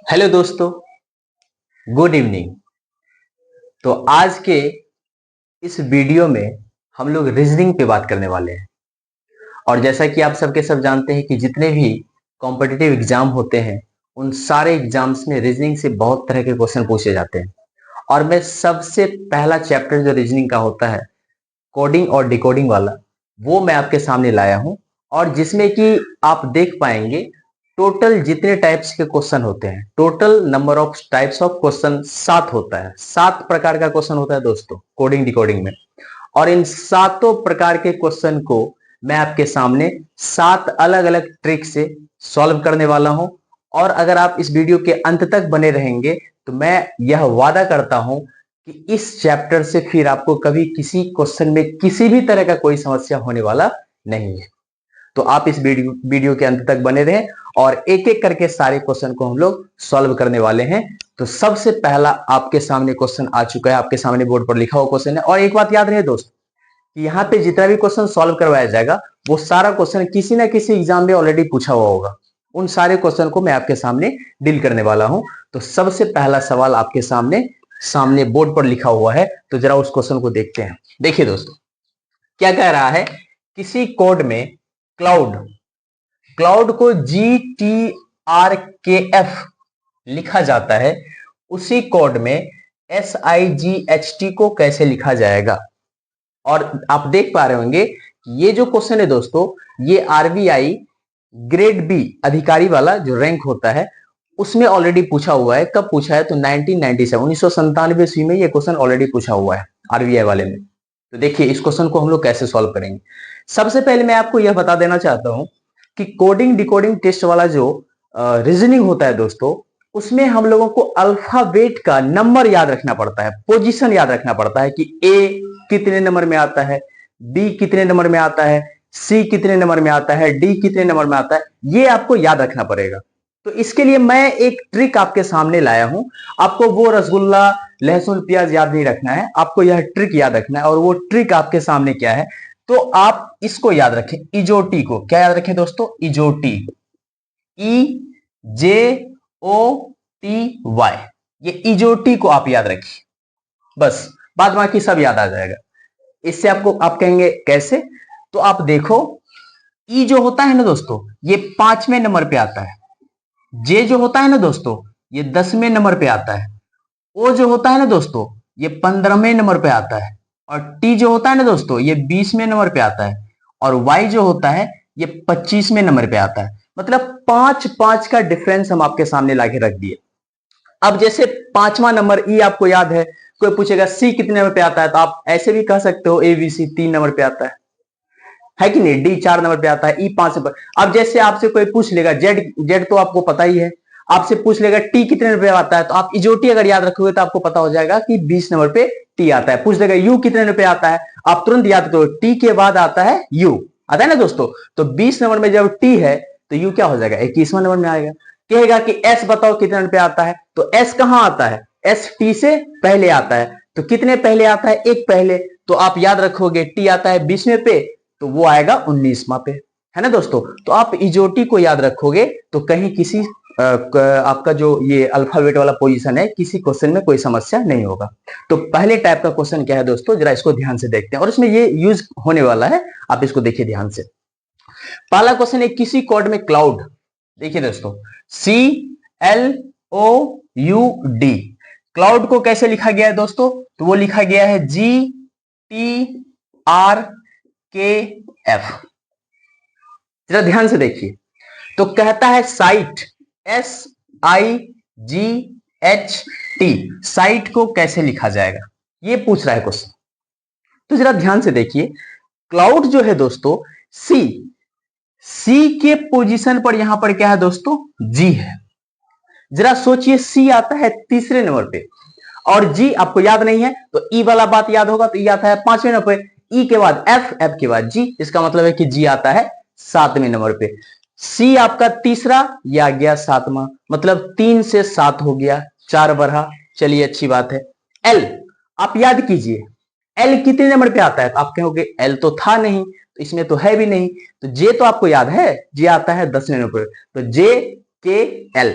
Hello दोस्तों, good evening. तो आज के इस वीडियो में हम लोग रीजनिंग पे बात करने वाले हैं। और जैसा कि आप सबके सब जानते हैं कि जितने भी कॉम्पिटिटिव एग्जाम होते हैं उन सारे एग्जाम्स में रीजनिंग से बहुत तरह के क्वेश्चन पूछे जाते हैं। और मैं सबसे पहला चैप्टर जो रीजनिंग का होता है, कोडिंग और डिकोडिंग वाला, वो मैं आपके सामने लाया हूं। और जिसमें कि आप देख पाएंगे टोटल जितने टाइप्स के क्वेश्चन होते हैं, total number of types of question 7 होता है। 7 प्रकार का क्वेश्चन होता है दोस्तों कोडिंग डिकोडिंग में। और इन सातों प्रकार के क्वेश्चन को मैं आपके सामने 7 अलग अलग ट्रिक से सॉल्व करने वाला हूं। और अगर आप इस वीडियो के अंत तक बने रहेंगे तो मैं यह वादा करता हूं कि इस चैप्टर से फिर आपको कभी किसी क्वेश्चन में किसी भी तरह का कोई समस्या होने वाला नहीं है। तो आप इस वीडियो के अंत तक बने रहें और एक एक करके सारे क्वेश्चन को हम लोग सॉल्व करने वाले हैं। तो सबसे पहला आपके सामने क्वेश्चन आ चुका है, आपके सामने बोर्ड पर लिखा हुआ क्वेश्चन है। और एक बात याद रहे दोस्त कि यहाँ पे जितना भी क्वेश्चन सॉल्व करवाया जाएगा वो सारा क्वेश्चन किसी ना किसी एग्जाम में ऑलरेडी पूछा हुआ होगा। उन सारे क्वेश्चन को मैं आपके सामने डील करने वाला हूं। तो सबसे पहला सवाल आपके सामने बोर्ड पर लिखा हुआ है, तो जरा उस क्वेश्चन को देखते हैं। देखिए दोस्तों, क्या कह रहा है, किसी कोड में क्लाउड को GTRKF लिखा जाता है, उसी कोड में SIGHT को कैसे लिखा जाएगा। और आप देख पा रहे होंगे ये जो क्वेश्चन है दोस्तों, ये RBI ग्रेड बी अधिकारी वाला जो रैंक होता है उसमें ऑलरेडी पूछा हुआ है। कब पूछा है? तो 1997 ईस्वी में ये क्वेश्चन ऑलरेडी पूछा हुआ है RBI वाले में। तो देखिए इस क्वेश्चन को हम लोग कैसे सॉल्व करेंगे। सबसे पहले मैं आपको यह बता देना चाहता हूं कि कोडिंग डिकोडिंग टेस्ट वाला जो रीजनिंग होता है दोस्तों, उसमें हम लोगों को अल्फाबेट का नंबर याद रखना पड़ता है, पोजीशन याद रखना पड़ता है कि ए कितने नंबर में आता है, बी कितने नंबर में आता है, सी कितने नंबर में आता है, डी कितने नंबर में आता है, ये आपको याद रखना पड़ेगा। तो इसके लिए मैं एक ट्रिक आपके सामने लाया हूं। आपको वो रसगुल्ला लहसुन प्याज याद नहीं रखना है, आपको यह ट्रिक याद रखना है। और वो ट्रिक आपके सामने क्या है, तो आप इसको याद रखें, इजोटी को। क्या याद रखें दोस्तों? इजोटी, EJOTY, ये इजोटी को आप याद रखिए, बस बाद बाकी सब याद आ जाएगा। इससे आप कहेंगे कैसे? तो आप देखो, ई जो होता है ना दोस्तों, ये 5वें नंबर पे आता है। जे जो होता है ना दोस्तों, ये 10वें नंबर पे आता है। ओ जो होता है ना दोस्तों, ये 15वें नंबर पे आता है। और टी जो होता है ना दोस्तों, ये 20वें नंबर पे आता है। और वाई जो होता है ये 25वें नंबर पे आता है। मतलब 5-5 का डिफरेंस हम आपके सामने लाके रख दिए। अब जैसे 5वां नंबर ई आपको याद है, कोई पूछेगा सी कितने नंबर पे आता है, तो आप ऐसे भी कह सकते हो ABC 3 नंबर पे आता है कि नहीं, डी 4 नंबर पे आता है, ई 5 नंबर। अब जैसे आपसे कोई पूछ लेगा जेड तो आपको पता ही है, आपसे पूछ लेगा टी कितने नंबर पे आता है, तो आप इजोटी अगर याद रखोगे तो आपको पता हो जाएगा कि 20 नंबर पे टी आता है। पूछ लेगा यू कितने नंबर पे आता है, आप तुरंत याद करो टी के बाद आता है यू, आता है ना दोस्तों। तो 20 नंबर में जब टी है तो यू क्या हो जाएगा, 21वां नंबर में आएगा। कहेगा कि एस बताओ कितने नंबर पे आता है, तो एस कहां आता है, एस टी से पहले आता है। तो कितने पहले आता है? एक पहले। तो आप याद रखोगे टी आता है 20वें पे, तो वो आएगा 19वां पे, है ना दोस्तों। तो आप इजोटी को याद रखोगे तो कहीं किसी आपका जो ये अल्फाबेट वाला पोजीशन है, किसी क्वेश्चन में कोई समस्या नहीं होगा। तो पहले टाइप का क्वेश्चन क्या है दोस्तों, जरा इसको ध्यान से देखते हैं और इसमें ये यूज होने वाला है, आप इसको देखिए ध्यान से। पहला क्वेश्चन है, किसी कोड में क्लाउड, देखिए दोस्तों CLOUD, क्लाउड को कैसे लिखा गया है दोस्तों, तो वो लिखा गया है GTRKF। जरा ध्यान से देखिए, तो कहता है साइट, SIGHT, साइट को कैसे लिखा जाएगा, ये पूछ रहा है क्वेश्चन। तो जरा ध्यान से देखिए, क्लाउड जो है दोस्तों सी के पोजीशन पर यहां पर क्या है दोस्तों, जी है। जरा सोचिए, सी आता है 3रे नंबर पे और जी आपको याद नहीं है, तो ई वाला बात याद होगा, तो ई आता है 5वें नंबर पे, ई के बाद एफ, एफ के बाद जी, इसका मतलब है कि जी आता है 7वें नंबर पे। सी आपका तीसरा, ये आ गया 7वां, मतलब 3 से 7 हो गया, 4 बढ़ा, चलिए अच्छी बात है। एल आप याद कीजिए, एल कितने नंबर पे आता है, तो आप कहोगे एल तो था नहीं, तो इसमें तो है भी नहीं। तो जे तो आपको याद है, जे आता है 10वें नंबर पे, तो जे के एल,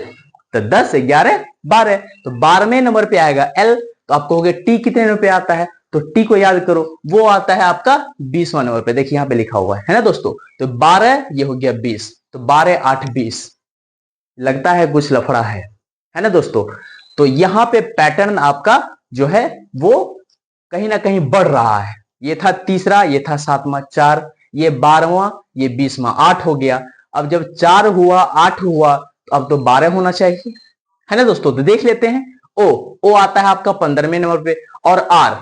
तो 10, 11, 12, तो 12वें नंबर पे आएगा L। तो आप कहोगे टी कितने नंबर पे आता है, तो टी को याद करो, वो आता है आपका 20वां नंबर पे। देखिए यहाँ पे लिखा हुआ है ना दोस्तों। तो 12 ये हो गया 20, तो 12 8 20। लगता है कुछ लफड़ा है ना दोस्तों। तो यहाँ पे पैटर्न आपका जो है वो कहीं ना कहीं बढ़ रहा है। ये था तीसरा, ये था 7वां, 4, ये 12वां, ये 20वां, 8 हो गया। अब जब 4 हुआ 8 हुआ तो अब तो 12 होना चाहिए, है ना दोस्तों। तो देख लेते हैं। ओ आता है आपका 15वें नंबर पे, और आर,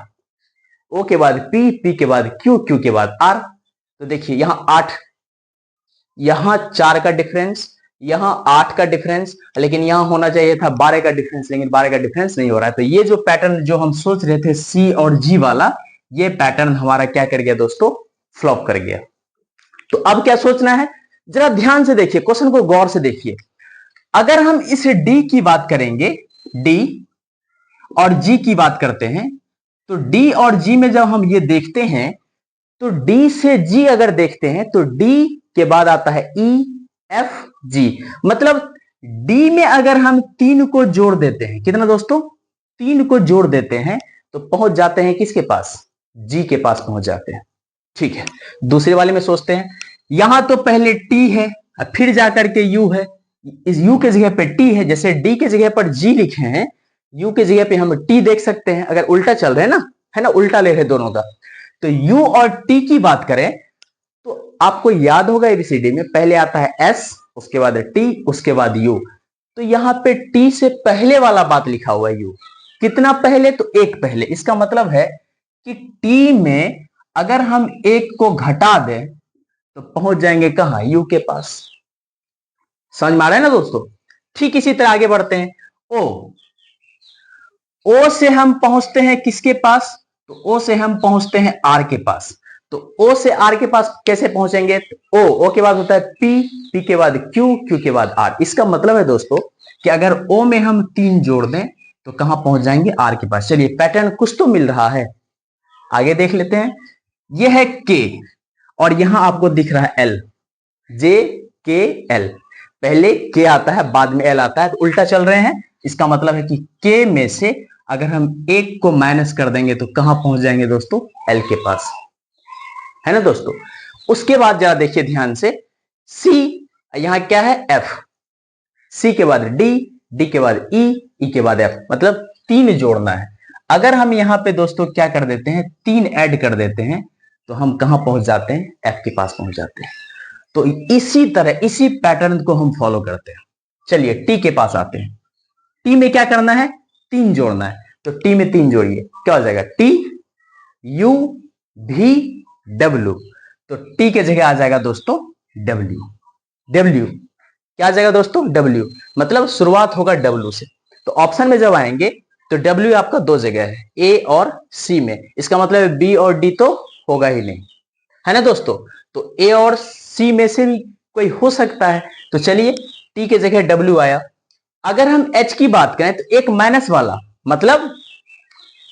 ओ के बाद पी, पी के बाद क्यू, क्यू के बाद आर। तो देखिए यहां 8, यहां 4 का डिफरेंस, यहां 8 का डिफरेंस, लेकिन यहां होना चाहिए था 12 का डिफरेंस, लेकिन 12 का डिफरेंस नहीं हो रहा है। तो ये जो पैटर्न जो हम सोच रहे थे सी और जी वाला, ये पैटर्न हमारा क्या कर गया दोस्तों, फ्लॉप कर गया। तो अब क्या सोचना है, जरा ध्यान से देखिए, क्वेश्चन को गौर से देखिए। अगर हम इस डी की बात करेंगे, डी और जी की बात करते हैं, तो डी और जी में जब हम ये देखते हैं, तो डी से जी अगर देखते हैं तो डी के बाद आता है ई, एफ, जी। मतलब डी में अगर हम 3 को जोड़ देते हैं, कितना दोस्तों, 3 को जोड़ देते हैं, तो पहुंच जाते हैं किसके पास, जी के पास पहुंच जाते हैं। ठीक है, दूसरे वाले में सोचते हैं। यहां तो पहले टी है, फिर जाकर के यू है, इस यू के जगह पे टी है। जैसे डी के जगह पर जी लिखे हैं, यू के जगह पे हम टी देख सकते हैं, अगर उल्टा चल रहे हैं ना, है ना, उल्टा ले रहे दोनों का। तो यू और टी की बात करें तो आपको याद होगा एबीसीडी में पहले आता है एस, उसके बाद टी, उसके बाद यू। तो यहां पे टी से पहले वाला बात लिखा हुआ है यू, कितना पहले, तो एक पहले। इसका मतलब है कि टी में अगर हम एक को घटा दें तो पहुंच जाएंगे कहां, यू के पास। समझ में आ रहा है ना दोस्तों। ठीक इसी तरह आगे बढ़ते हैं। ओ से हम पहुंचते हैं किसके पास, तो ओ से हम पहुंचते हैं आर के पास। तो ओ से आर के पास कैसे पहुंचेंगे, ओ के बाद होता है पी, पी के बाद क्यू, क्यू के बाद आर। इसका मतलब है दोस्तों कि अगर ओ में हम 3 जोड़ दें तो कहां पहुंच जाएंगे, आर के पास। चलिए पैटर्न कुछ तो मिल रहा है, आगे देख लेते हैं। यह है के, और यहां आपको दिख रहा है एल, जे के एल। पहले के आता है बाद में एल आता है, तो उल्टा चल रहे हैं। इसका मतलब है कि के में से अगर हम एक को माइनस कर देंगे तो कहां पहुंच जाएंगे दोस्तों, एल के पास, है ना दोस्तों। उसके बाद जरा देखिए ध्यान से, सी, यहां क्या है एफ, सी के बाद डी, डी के बाद ई, ई के बाद एफ, मतलब 3 जोड़ना है। अगर हम यहां पे दोस्तों क्या कर देते हैं, 3 ऐड कर देते हैं, तो हम कहां पहुंच जाते हैं, एफ के पास पहुंच जाते हैं। तो इसी तरह इसी पैटर्न को हम फॉलो करते हैं। चलिए टी के पास आते हैं। टी में क्या करना है, 3 जोड़ना है। तो टी में 3 जोड़िए, क्या हो जाएगा, टी, यू, भी, डब्ल्यू। तो टी के जगह आ जाएगा दोस्तों डब्ल्यू, डब्ल्यू क्या आ जाएगा दोस्तों, डब्ल्यू, मतलब शुरुआत होगा डब्ल्यू से। तो ऑप्शन में जब आएंगे तो डब्ल्यू आपका 2 जगह है, ए और सी में। इसका मतलब बी और डी तो होगा ही नहीं, है ना दोस्तों। तो ए और सी में से भी कोई हो सकता है। तो चलिए टी के जगह डब्ल्यू आया। अगर हम एच की बात करें तो एक माइनस वाला, मतलब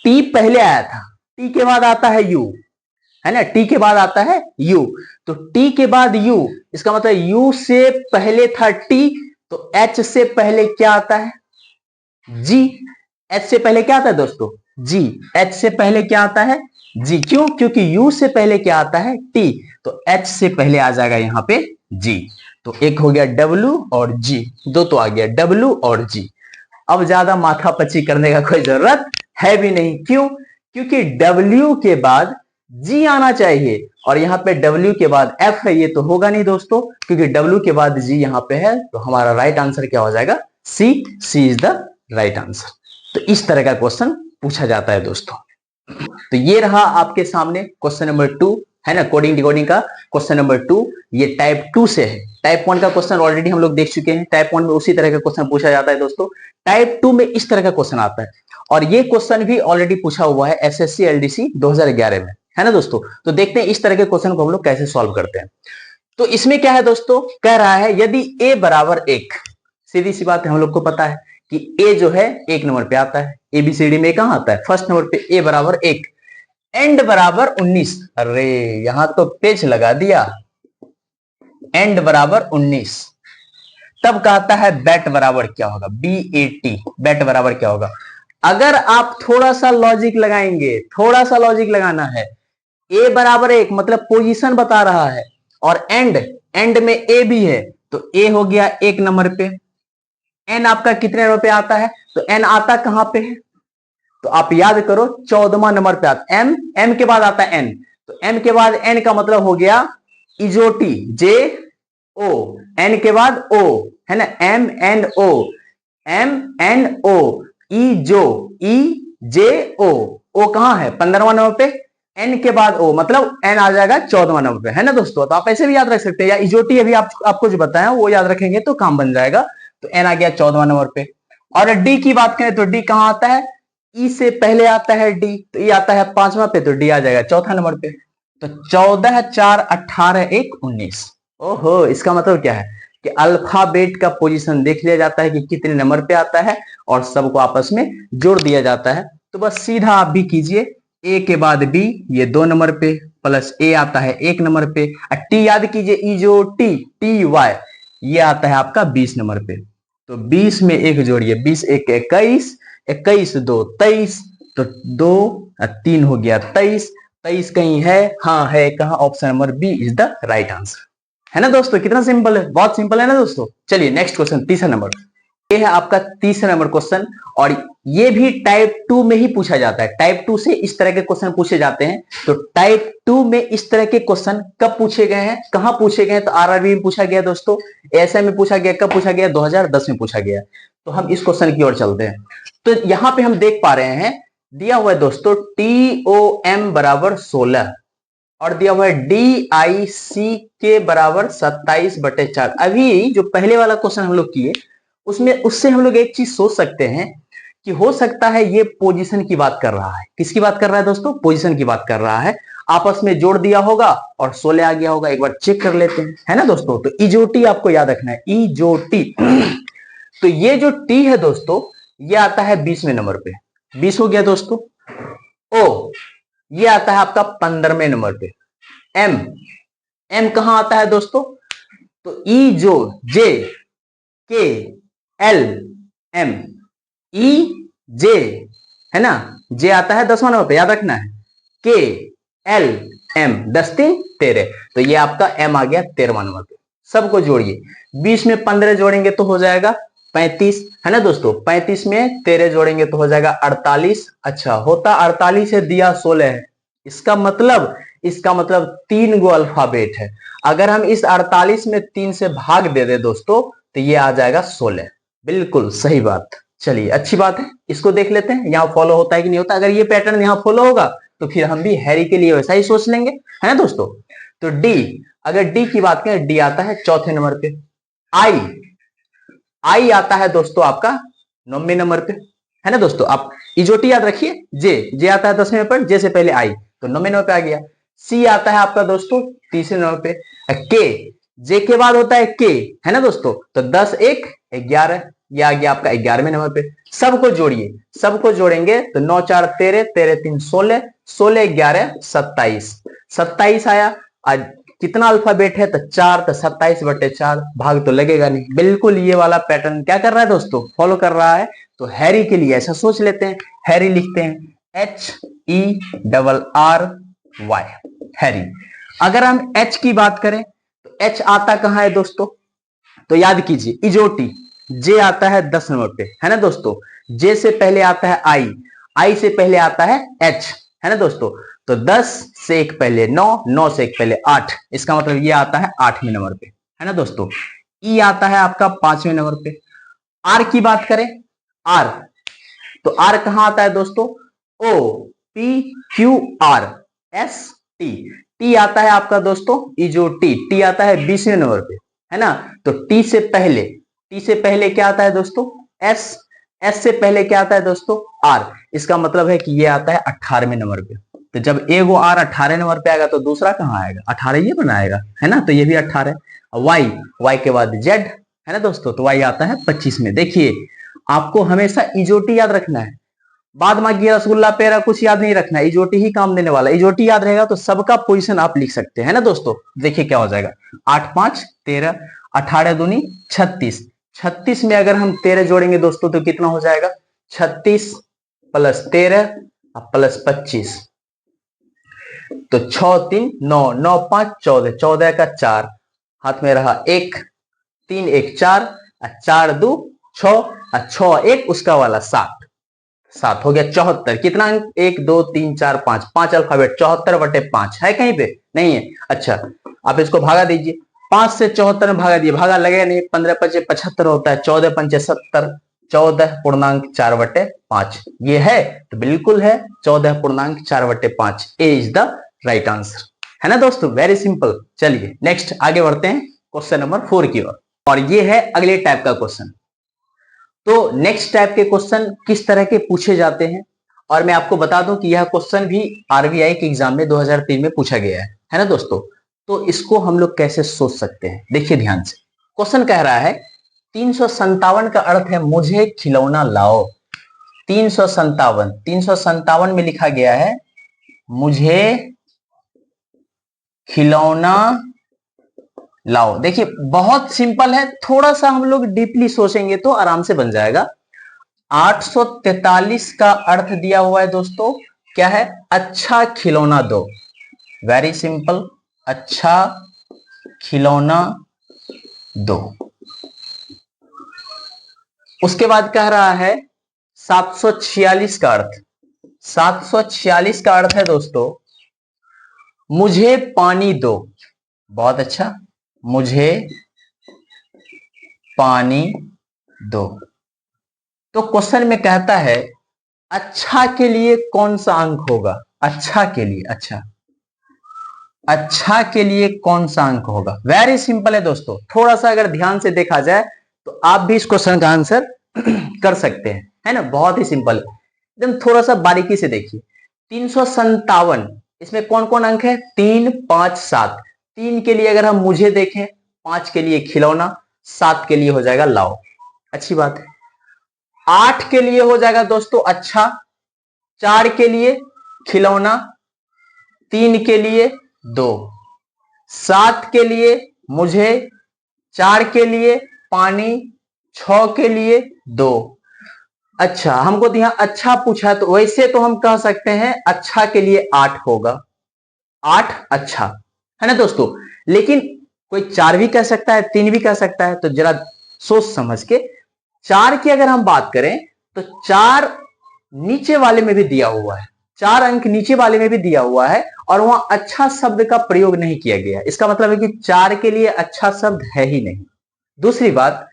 टी पहले आया था, टी के बाद आता है यू, है ना, टी के बाद आता है यू। तो टी के बाद यू, इसका मतलब यू से पहले था टी, तो एच से पहले क्या आता है, जी। एच से पहले क्या आता है दोस्तों, जी। एच से पहले क्या आता है, जी। क्यों, क्योंकि यू से पहले क्या आता है, टी। तो एच से पहले आ जाएगा यहां पे जी। तो एक हो गया डब्ल्यू और जी, 2 तो आ गया डब्ल्यू और जी। अब ज्यादा माथा पच्ची करने का कोई जरूरत है भी नहीं। क्यों, क्योंकि डब्ल्यू के बाद जी आना चाहिए, और यहां पे डब्ल्यू के बाद एफ है, ये तो होगा नहीं दोस्तों, क्योंकि डब्ल्यू के बाद जी यहां पे है। तो हमारा राइट आंसर क्या हो जाएगा, सी। सी इज द राइट आंसर। तो इस तरह का क्वेश्चन पूछा जाता है दोस्तों। तो ये रहा आपके सामने क्वेश्चन नंबर 2, है ना, कोडिंग डिकोडिंग का क्वेश्चन नंबर 2। ये टाइप 2 से है। टाइप 1 का क्वेश्चन ऑलरेडी हम लोग देख चुके हैं। टाइप 1 में उसी तरह का क्वेश्चन पूछा जाता है दोस्तों। टाइप 2 में इस तरह का क्वेश्चन आता है, और ये क्वेश्चन भी ऑलरेडी पूछा हुआ है एसएससी एलडीसी 2011 में, है ना दोस्तों। तो देखते हैं इस तरह के क्वेश्चन को हम लोग कैसे सॉल्व करते हैं। तो इसमें क्या है दोस्तों, कह रहा है यदि a बराबर 1, सीधी सी बात है, हम लोग को पता है कि a जो है 1 नंबर पे आता है। एबीसीडी में कहां आता है, फर्स्ट नंबर पे a बराबर 1, एंड बराबर 19। अरे यहां तो पेज लगा दिया, एंड बराबर 19। तब कहता है बैट बराबर क्या होगा, BAT, बैट बराबर क्या होगा। अगर आप थोड़ा सा लॉजिक लगाएंगे, थोड़ा सा लॉजिक लगाना है, ए बराबर 1 मतलब पोजीशन बता रहा है, और एंड में ए भी है, तो ए हो गया 1 नंबर पे। एन आपका कितने नंबर पे आता है, तो एन आता कहां पे है, तो आप याद करो 14वां नंबर पे आता है। एम के बाद आता है एन, तो एम के बाद एन का मतलब हो गया इजोटी, जे ओ, एन के बाद ओ, है ना, M N O, M N O, ई जो, ई जे ओ कहां है 15वां नंबर पे, एन के बाद ओ मतलब एन आ जाएगा 14वां नंबर पे, है ना दोस्तों। तो आप ऐसे भी याद रख सकते हैं, या इजोटी अभी आपको जो बताया वो याद रखेंगे तो काम बन जाएगा। तो एन आ गया 14वां नंबर पे। और डी की बात करें तो डी कहां आता है, ई से पहले आता है डी, तो ई आता है 5वां पे, तो डी आ जाएगा चौथा नंबर पे। तो 14 4 18 1 19। ओहो, इसका मतलब क्या है कि अल्फाबेट का पोजीशन देख लिया जाता है कि कितने नंबर पे आता है, और सबको आपस में जोड़ दिया जाता है। तो बस सीधा आप भी कीजिए, ए के बाद बी ये 2 नंबर पे, प्लस ए आता है 1 नंबर पे, टी याद कीजिए, ई जो टी वाई ये आता है आपका 20 नंबर पे। तो 20 में 1 जोड़िए, 20 1 21, 21 2 23, तो 2 3 हो गया 23, 23 कहीं है, हाँ है, कहा, option number B is the right answer, है ना दोस्तों। कितना सिंपल है, बहुत सिंपल है ना दोस्तों। चलिए नेक्स्ट क्वेश्चन, तीसरा नंबर, ये है आपका तीसरा नंबर क्वेश्चन, और ये भी टाइप 2 में ही पूछा जाता है। टाइप 2 से इस तरह के क्वेश्चन पूछे जाते हैं। तो टाइप 2 में इस तरह के क्वेश्चन कब पूछे गए हैं, कहां पूछे गए हैं, तो आरआरबी में पूछा गया दोस्तों, एएसआई में पूछा गया, कब पूछा गया, 2010 में पूछा गया। तो हम इस क्वेश्चन की ओर चलते हैं। तो यहां पे हम देख पा रहे हैं, दिया हुआ है दोस्तों TOM बराबर 16, और दिया हुआ है DIC के बराबर 27/4। अभी जो पहले वाला क्वेश्चन हम लोग किए उसमें, उससे हम लोग एक चीज सोच सकते हैं कि हो सकता है ये पोजीशन की बात कर रहा है। किसकी बात कर रहा है दोस्तों, पोजीशन की बात कर रहा है। आपस में जोड़ दिया होगा और 16 आ गया होगा, एक बार चेक कर लेते हैं, है ना दोस्तों। तो इजोटी आपको याद रखना है, इजोटी। तो ये जो टी है दोस्तों, ये आता है 20वें नंबर पे, 20 हो गया दोस्तों। ओ ये आता है आपका 15वें नंबर पे। एम कहां आता है दोस्तों, तो ई जो जे के एल एम, ई जे, है ना, जे आता है 10वां नंबर पे, याद रखना है, के एल एम, 10 3 13, तो ये आपका एम आ गया 13वां नंबर पे। सबको जोड़िए, 20 में 15 जोड़ेंगे तो हो जाएगा 35, है ना दोस्तों। 35 में 13 जोड़ेंगे तो हो जाएगा 48। अच्छा, होता 48 है, दिया 16 है। इसका मतलब 3 गो अल्फाबेट है। अगर हम इस 48 में 3 से भाग दे दे दोस्तों, तो ये आ जाएगा 16। बिल्कुल सही बात। चलिए अच्छी बात है, इसको देख लेते हैं यहाँ फॉलो होता है कि नहीं होता। अगर ये पैटर्न यहाँ फॉलो होगा तो फिर हम भी हैरी के लिए वैसा ही सोच लेंगे, है ना दोस्तों। तो डी, अगर डी की बात करें, डी आता है चौथे नंबर पे। आई आता है दोस्तों आपका 9वें नंबर पे, है ना दोस्तों। आप इजोटी याद रखिए, जे आता है 10वें पर, जे से पहले आई, तो 9वें नंबर पे आ गया। सी आता है आपका दोस्तों 30वें नंबर पे। के, जे के बाद होता है के, है ना दोस्तों। तो 10 1 11, ये आ गया आपका 11वें नंबर पे। सबको जोड़िए, सबको जोड़ेंगे तो 9 4 13, 13 3 16, 16 11 27, 27 आया। आज कितना अल्फाबेट है, तो 4, तो 27/4, भाग तो लगेगा नहीं। बिल्कुल ये वाला पैटर्न क्या कर रहा है दोस्तों, फॉलो कर रहा है। तो हैरी के लिए ऐसा सोच लेते हैं, हैरी लिखते हैं HERRY, हैरी। अगर हम एच की बात करें तो एच आता कहां है दोस्तों, तो याद कीजिए, इजोटी, जे आता है 10 नंबर पे, है ना दोस्तों। जे से पहले आता है आई से पहले आता है एच, है ना दोस्तों। तो 10 से 1 पहले 9, 9 से 1 पहले 8, इसका मतलब ये आता है 8वें नंबर पे, है ना दोस्तों। ई आता है आपका 5वें नंबर पे। आर की बात करें, आर, तो आर कहां आता है दोस्तों, OPQRST, टी आता है आपका दोस्तों टी आता है 20वें नंबर पे, है ना। तो टी से पहले क्या आता है दोस्तों, एस से पहले क्या आता है दोस्तों, आर, इसका मतलब है कि ये आता है 18वें नंबर पे। तो जब एगो आर 18 नंबर पे आएगा तो दूसरा कहां आएगा, 18 ये बनाएगा, है ना। तो ये भी 18। वाई के बाद जेड, है ना दोस्तों, तो वाई आता है 25 में। देखिए आपको हमेशा इजोटी याद रखना है, बाद में रसगुल्ला पेड़ा कुछ याद नहीं रखना है, इजोटी ही काम देने वाला। इजोटी याद रहेगा तो सबका पोजीशन आप लिख सकते हैं ना दोस्तों। देखिए क्या हो जाएगा, 8 5 13, 18 दूनी 36, 36 में अगर हम 13 जोड़ेंगे दोस्तों तो कितना हो जाएगा, 36 प्लस 13 प्लस 25, तो 6 3 9, 9 5 14, 14 का 4, हाथ में रहा 1, 3 1 4, 4 2 6, 6 1 उसका वाला 7, 7 हो गया 74। कितना अंक, 1 2 3 4 5, 5 अल्फाबेट, 74/5 है कहीं पे नहीं है। अच्छा आप इसको भागा दीजिए, 5 से 74 में भागा दिए, भागा लगे नहीं, 15 5 75 होता है, 14 5 70, 14.4/5 ये है, तो बिल्कुल है 14.4/5, ए इज द राइट आंसर, है ना दोस्तों, वेरी सिंपल। चलिए नेक्स्ट आगे बढ़ते हैं क्वेश्चन नंबर 4 की ओर, और ये है अगले टाइप का क्वेश्चन। तो नेक्स्ट टाइप के क्वेश्चन किस तरह के पूछे जाते हैं, और मैं आपको बता दूं कि यह क्वेश्चन भी आरबीआई के एग्जाम में 2003 में पूछा गया है ना दोस्तों। तो इसको हम लोग कैसे सोच सकते हैं, देखिए ध्यान से। क्वेश्चन कह रहा है 357 का अर्थ है मुझे खिलौना लाओ। 357 में लिखा गया है मुझे खिलौना लाओ। देखिए बहुत सिंपल है, थोड़ा सा हम लोग डीपली सोचेंगे तो आराम से बन जाएगा। 843 का अर्थ दिया हुआ है दोस्तों, क्या है, अच्छा खिलौना दो। वेरी सिंपल, अच्छा खिलौना दो। उसके बाद कह रहा है 746 का अर्थ, 746 का अर्थ है दोस्तों मुझे पानी दो। बहुत अच्छा, मुझे पानी दो। तो क्वेश्चन में कहता है अच्छा के लिए कौन सा अंक होगा, अच्छा के लिए, अच्छा के लिए कौन सा अंक होगा। वेरी सिंपल है दोस्तों, थोड़ा सा अगर ध्यान से देखा जाए तो आप भी इस क्वेश्चन का आंसर कर सकते हैं, है ना, बहुत ही सिंपल है एकदम। थोड़ा सा बारीकी से देखिए, 357 इसमें कौन कौन अंक है, 3 5 7। 3 के लिए अगर हम मुझे देखें, 5 के लिए खिलौना, 7 के लिए हो जाएगा लाओ, अच्छी बात है। 8 के लिए हो जाएगा दोस्तों अच्छा, 4 के लिए खिलौना, 3 के लिए दो, 7 के लिए मुझे, 4 के लिए पानी, 6 के लिए दो। अच्छा हमको यहाँ अच्छा पूछा, तो वैसे तो हम कह सकते हैं अच्छा के लिए 8 होगा, 8 अच्छा, है ना दोस्तों। लेकिन कोई 4 भी कह सकता है, 3 भी कह सकता है, तो जरा सोच समझ के। 4 की अगर हम बात करें तो 4 नीचे वाले में भी दिया हुआ है, 4 अंक नीचे वाले में भी दिया हुआ है, और वहां अच्छा शब्द का प्रयोग नहीं किया गया। इसका मतलब है कि 4 के लिए अच्छा शब्द है ही नहीं। दूसरी बात,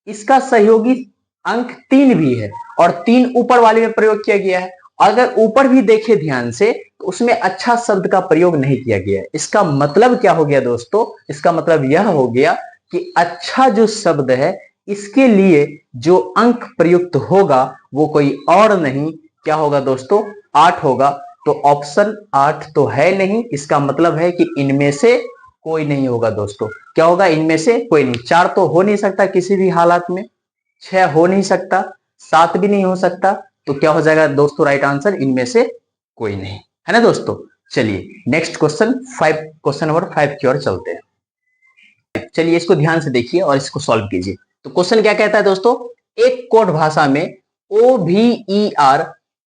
इसका सहयोगी अंक 3 भी है, और 3 ऊपर वाले में प्रयोग किया गया है। अगर ऊपर भी देखे ध्यान से तो उसमें अच्छा शब्द का प्रयोग नहीं किया गया है। इसका मतलब क्या हो गया दोस्तों, इसका मतलब यह हो गया कि अच्छा जो शब्द है इसके लिए जो अंक प्रयुक्त होगा वो कोई और नहीं, क्या होगा दोस्तों, 8 होगा। तो ऑप्शन 8 तो है नहीं, इसका मतलब है कि इनमें से कोई नहीं होगा दोस्तों। क्या होगा, इनमें से कोई नहीं। 4 तो हो नहीं सकता किसी भी हालात में, 6 हो नहीं सकता, 7 भी नहीं हो सकता, तो क्या हो जाएगा दोस्तों राइट आंसर, इनमें से कोई नहीं, है ना दोस्तों। चलिए नेक्स्ट क्वेश्चन 5, क्वेश्चन नंबर 5 की ओर चलते हैं। चलिए इसको ध्यान से देखिए और इसको सॉल्व कीजिए। तो क्वेश्चन क्या कहता है दोस्तों, एक कोड भाषा में OVER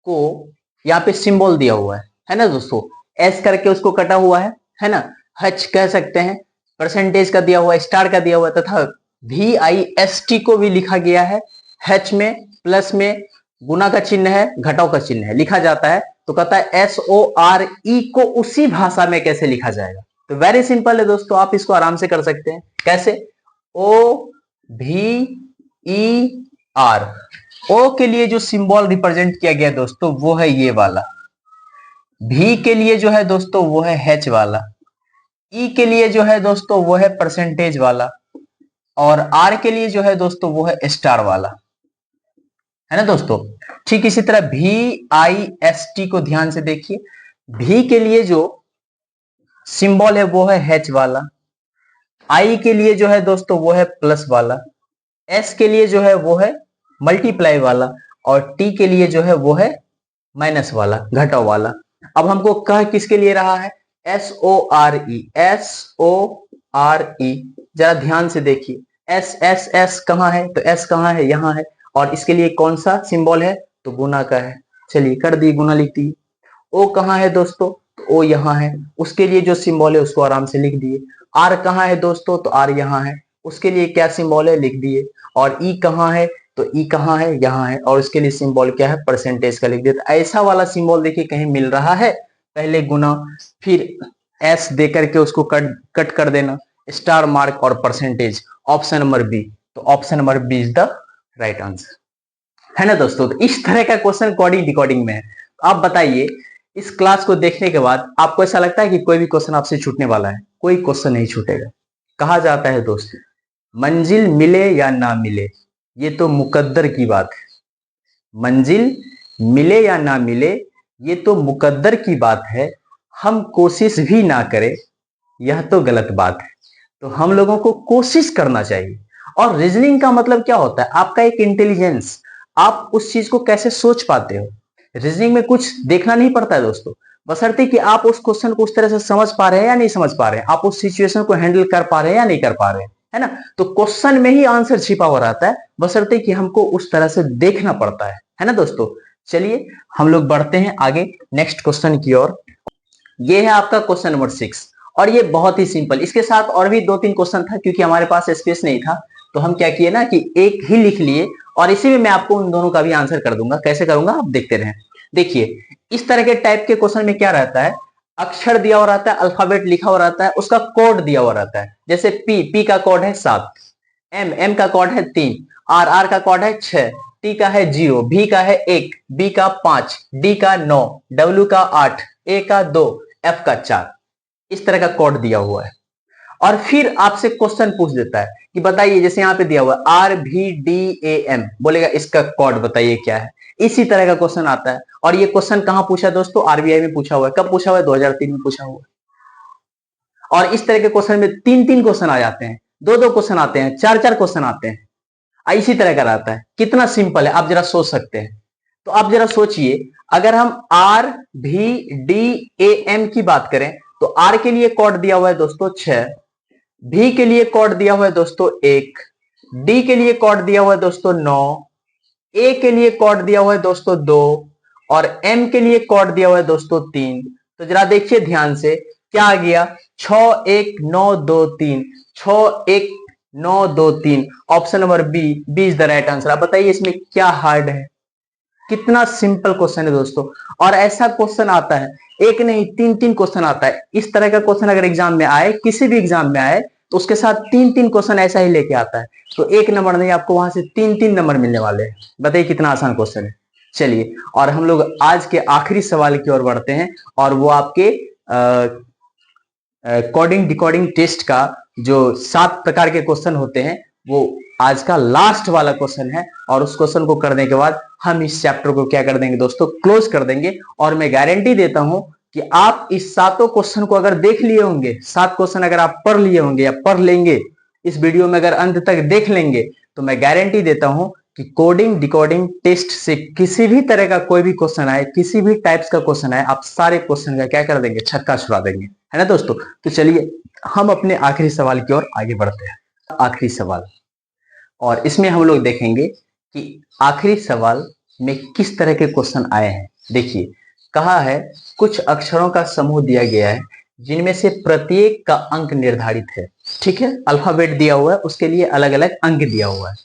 को यहाँ पे सिंबल दिया हुआ है ना दोस्तों, एस करके उसको कटा हुआ है ना, हच कह सकते हैं, परसेंटेज का दिया हुआ है, स्टार का दिया हुआ है, तथा VIST को भी लिखा गया है, H में प्लस में गुना का चिन्ह है, घटाव का चिन्ह है, लिखा जाता है। तो कहता है SORE को उसी भाषा में कैसे लिखा जाएगा। तो वेरी सिंपल है दोस्तों, आप इसको आराम से कर सकते हैं। कैसे, OVER, ओ के लिए जो सिंबल रिप्रेजेंट किया गया दोस्तों वो है ये वाला, भी के लिए जो है दोस्तों वो है H वाला, ई के लिए जो है दोस्तों वो है परसेंटेज वाला, और आर के लिए जो है दोस्तों वो है स्टार वाला, है ना दोस्तों। ठीक इसी तरह VIST को ध्यान से देखिए, भी के लिए जो सिंबल है वो है H वाला, आई के लिए जो है दोस्तों वो है प्लस वाला, एस के लिए जो है वो है मल्टीप्लाई वाला, और टी के लिए जो है वो है माइनस वाला, घटाव वाला। अब हमको कह किसके लिए रहा है, SORE, SORE, जरा ध्यान से देखिए, एस एस एस कहाँ है, तो एस कहाँ है, यहाँ है, और इसके लिए कौन सा सिंबल है, तो गुना का है। चलिए कर दी, गुना लिख दी। ओ कहाँ है दोस्तों, तो ओ यहाँ है, उसके लिए जो सिंबल है उसको आराम से लिख दिए। आर कहाँ है दोस्तों, तो आर यहाँ है, उसके लिए क्या सिंबल है, लिख दिए। और ई कहाँ है, तो ई कहाँ है, यहाँ है, और उसके लिए सिंबल क्या है, परसेंटेज का लिख दिया। तो ऐसा वाला सिंबल देखिए कहीं मिल रहा है, पहले गुना, फिर एस दे करके उसको कट कर देना, स्टार मार्क और परसेंटेज, ऑप्शन नंबर बी। तो option number B is the right answer, है ना दोस्तों। तो इस तरह का क्वेश्चन कोडिंग डिकोडिंग में है। आप बताइए, इस क्लास को देखने के बाद आपको ऐसा लगता है कि कोई भी क्वेश्चन आपसे छूटने वाला है? कोई क्वेश्चन नहीं छूटेगा। कहा जाता है दोस्तों, मंजिल मिले या ना मिले ये तो मुकद्दर की बात है। मंजिल मिले या ना मिले ये तो मुकद्दर की बात है, हम कोशिश भी ना करें यह तो गलत बात है। तो हम लोगों को कोशिश करना चाहिए। और रीजनिंग का मतलब क्या होता है, आपका एक इंटेलिजेंस, आप उस चीज को कैसे सोच पाते हो। रीजनिंग में कुछ देखना नहीं पड़ता है दोस्तों, बशर्ते कि आप उस क्वेश्चन को उस तरह से समझ पा रहे हैं या नहीं समझ पा रहे हैं, आप उस सिचुएशन को हैंडल कर पा रहे हैं या नहीं कर पा रहे हैं, है ना। तो क्वेश्चन में ही आंसर छिपा हुआ रहता है, बशर्ते कि हमको उस तरह से देखना पड़ता है ना दोस्तों। चलिए हम लोग बढ़ते हैं आगे नेक्स्ट क्वेश्चन की ओर। ये है आपका क्वेश्चन नंबर 6, और ये बहुत ही सिंपल। इसके साथ और भी 2-3 क्वेश्चन था, क्योंकि हमारे पास स्पेस नहीं था, तो हम क्या किए ना कि एक ही लिख लिए, और इसी में मैं आपको उन दोनों का भी आंसर कर दूंगा। कैसे करूंगा आप देखते रहें। देखिए, इस तरह के टाइप के क्वेश्चन में क्या रहता है, अक्षर दिया हुआ रहता है, अल्फाबेट लिखा हुआ रहता है, उसका कोड दिया हुआ रहता है। जैसे पी का कोड है 7, एम का कोड है 3, आर का कोड है 6, टी का है 0, भी का है 1, बी का 5, डी का 9, डब्ल्यू का 8, ए का 2, एफ का 4। इस तरह का कोड दिया हुआ है। और फिर आपसे क्वेश्चन पूछ देता है कि बताइए, जैसे यहाँ पे दिया हुआ है RVDAM, बोलेगा इसका कोड बताइए क्या है। इसी तरह का क्वेश्चन आता है। और ये क्वेश्चन कहां पूछा दोस्तों, RBI में पूछा हुआ है। कब पूछा हुआ है, 2003 में पूछा हुआ है। और इस तरह के क्वेश्चन में 3-3 क्वेश्चन आ जाते हैं, 2-2 क्वेश्चन आते हैं, 4-4 क्वेश्चन आते हैं। इसी तरह का रहता है। कितना सिंपल है आप जरा सोच सकते हैं। तो आप जरा सोचिए, अगर हम RVDAM की बात करें, तो आर के लिए कोड दिया हुआ है दोस्तों 6, भी के लिए कोड दिया हुआ है दोस्तों 1, डी के लिए कोड दिया हुआ है दोस्तों 9, ए के लिए कोड दिया हुआ है दोस्तों 2, और एम के लिए कोड दिया हुआ है दोस्तों 3। तो जरा देखिए ध्यान से, क्या आ गया, 6 1 9 2 3, 6 1 9 2 3। Option number B is the right answer. आप बताइए इसमें क्या हार्ड है, कितना सिंपल क्वेश्चन है दोस्तों। और ऐसा क्वेश्चन आता है, एक नहीं 3-3 क्वेश्चन आता है। इस तरह का क्वेश्चन अगर एग्जाम में आए, किसी भी एग्जाम में आए, तो उसके साथ 3-3 क्वेश्चन ऐसा ही लेके आता है। तो 1 नंबर नहीं, आपको वहां से 3-3 नंबर मिलने वाले हैं। बताइए कितना आसान क्वेश्चन है। चलिए, और हम लोग आज के आखिरी सवाल की ओर बढ़ते हैं, और वो आपके कोडिंग डिकोडिंग टेस्ट का जो 7 प्रकार के क्वेश्चन होते हैं, वो आज का लास्ट वाला क्वेश्चन है। और उस क्वेश्चन को करने के बाद हम इस चैप्टर को क्या कर देंगे दोस्तों, क्लोज कर देंगे। और मैं गारंटी देता हूं कि आप इस 7 क्वेश्चन को अगर देख लिए होंगे, 7 क्वेश्चन अगर आप पढ़ लिए होंगे या पढ़ लेंगे, इस वीडियो में अगर अंत तक देख लेंगे, तो मैं गारंटी देता हूं कि कोडिंग डिकोडिंग टेस्ट से किसी भी तरह का कोई भी क्वेश्चन आए, किसी भी टाइप्स का क्वेश्चन आए, आप सारे क्वेश्चन का क्या कर देंगे, छक्का छुड़ा देंगे, है ना दोस्तों। तो चलिए हम अपने आखिरी सवाल की ओर आगे बढ़ते हैं। आखिरी सवाल, और इसमें हम लोग देखेंगे कि आखिरी सवाल में किस तरह के क्वेश्चन आए हैं। देखिए, कहा है कुछ अक्षरों का समूह दिया गया है जिनमें से प्रत्येक का अंक निर्धारित है। ठीक है, अल्फाबेट दिया हुआ है, उसके लिए अलग अलग अंक दिया हुआ है।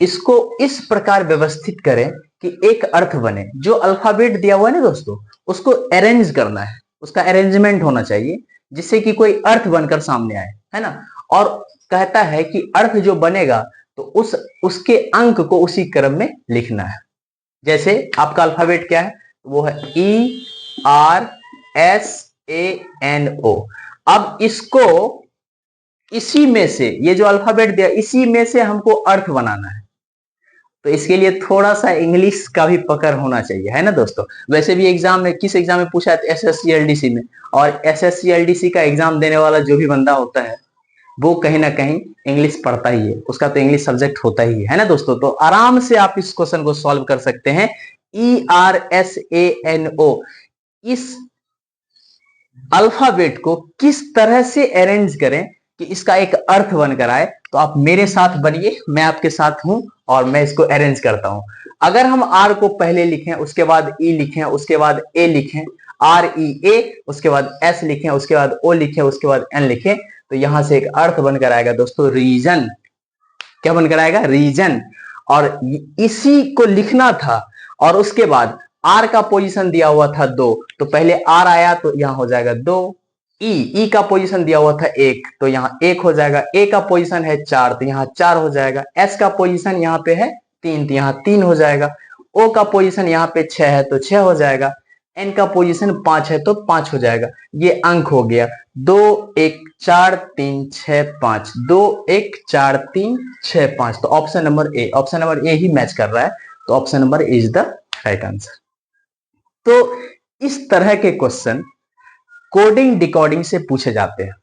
इसको इस प्रकार व्यवस्थित करें कि एक अर्थ बने। जो अल्फाबेट दिया हुआ है ना दोस्तों, उसको अरेंज करना है, उसका अरेंजमेंट होना चाहिए, जिससे कि कोई अर्थ बनकर सामने आए, है ना। और कहता है कि अर्थ जो बनेगा, तो उसके अंक को उसी क्रम में लिखना है। जैसे आपका अल्फाबेट क्या है, वो है ERSANO। अब इसको इसी में से, ये जो अल्फाबेट दिया, इसी में से हमको अर्थ बनाना है। तो इसके लिए थोड़ा सा इंग्लिश का भी पकड़ होना चाहिए, है ना दोस्तों। वैसे भी एग्जाम में, किस एग्जाम में पूछा है, SSC LDC में। और SSC LDC का एग्जाम देने वाला जो भी बंदा होता है, वो कहीं ना कहीं इंग्लिश पढ़ता ही है, उसका तो इंग्लिश सब्जेक्ट होता ही है ना दोस्तों। तो आराम से आप इस क्वेश्चन को सॉल्व कर सकते हैं। ERSANO, इस अल्फाबेट को किस तरह से अरेंज करें कि इसका एक अर्थ बनकर आए, तो आप मेरे साथ बनिए, मैं आपके साथ हूं और मैं इसको अरेंज करता हूं। अगर हम आर को पहले लिखें, उसके बाद ई लिखें, उसके बाद ए लिखें, आर ई ए, उसके बाद एस लिखें, उसके बाद ओ लिखें, उसके बाद एन लिखें, तो यहां से एक अर्थ बनकर आएगा दोस्तों रीजन। क्या बनकर आएगा? रीजन। और इसी को लिखना था, और उसके बाद आर का पोजीशन दिया हुआ था 2, तो पहले आर आया तो यहां हो जाएगा 2। ई का पोजीशन दिया हुआ था 1, तो यहाँ 1 हो जाएगा। ए का पोजीशन है 4, तो यहाँ 4 हो जाएगा। एस का पोजीशन यहाँ पे है 3, तो यहाँ 3 हो जाएगा। ओ का पोजीशन यहाँ पे 6 है, तो 6 हो जाएगा। एन का पोजीशन 5 है, तो 5 हो जाएगा। ये अंक हो गया 2 1 4 3 6 5, 2 1 4 3 6 5, तो option number A, option number A he match कर रहा है, तो option number A is the right answer. तो इस तरह के क्वेश्चन कोडिंग डिकोडिंग से पूछे जाते हैं।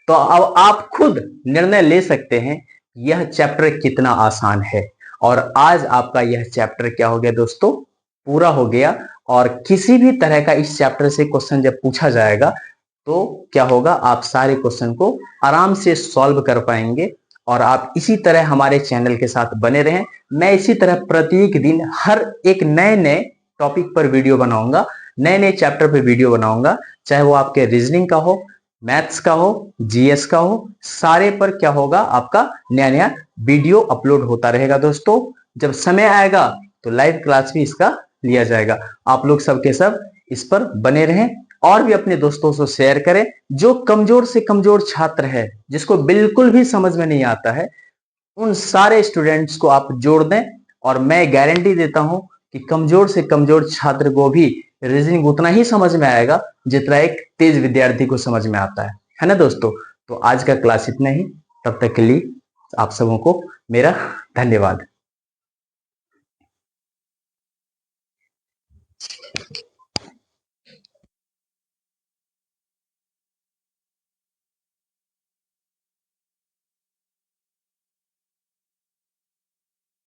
तो अब आप खुद निर्णय ले सकते हैं यह चैप्टर कितना आसान है। और आज आपका यह चैप्टर क्या हो गया दोस्तों? पूरा हो गया। और किसी भी तरह का इस चैप्टर से क्वेश्चन जब पूछा जाएगा तो क्या होगा, आप सारे क्वेश्चन को आराम से सॉल्व कर पाएंगे। और आप इसी तरह हमारे चैनल के साथ बने रहें। मैं इसी तरह प्रत्येक दिन हर एक नए नए टॉपिक पर वीडियो बनाऊंगा, नए नए चैप्टर पर वीडियो बनाऊंगा, चाहे वो आपके रीजनिंग का हो, मैथ्स का हो, जीएस का हो, सारे पर क्या होगा, आपका नया नया वीडियो अपलोड होता रहेगा दोस्तों। जब समय आएगा तो लाइव क्लास भी इसका लिया जाएगा। आप लोग सबके सब इस पर बने रहें और भी अपने दोस्तों से शेयर करें। जो कमजोर से कमजोर छात्र है, जिसको बिल्कुल भी समझ में नहीं आता है, उन सारे स्टूडेंट्स को आप जोड़ दें। और मैं गारंटी देता हूं कि कमजोर से कमजोर छात्र को भी रीजनिंग उतना ही समझ में आएगा जितना एक तेज विद्यार्थी को समझ में आता है ना दोस्तों। तो आज का क्लास इतना ही, तब तक के लिए आप सबों को मेरा धन्यवाद।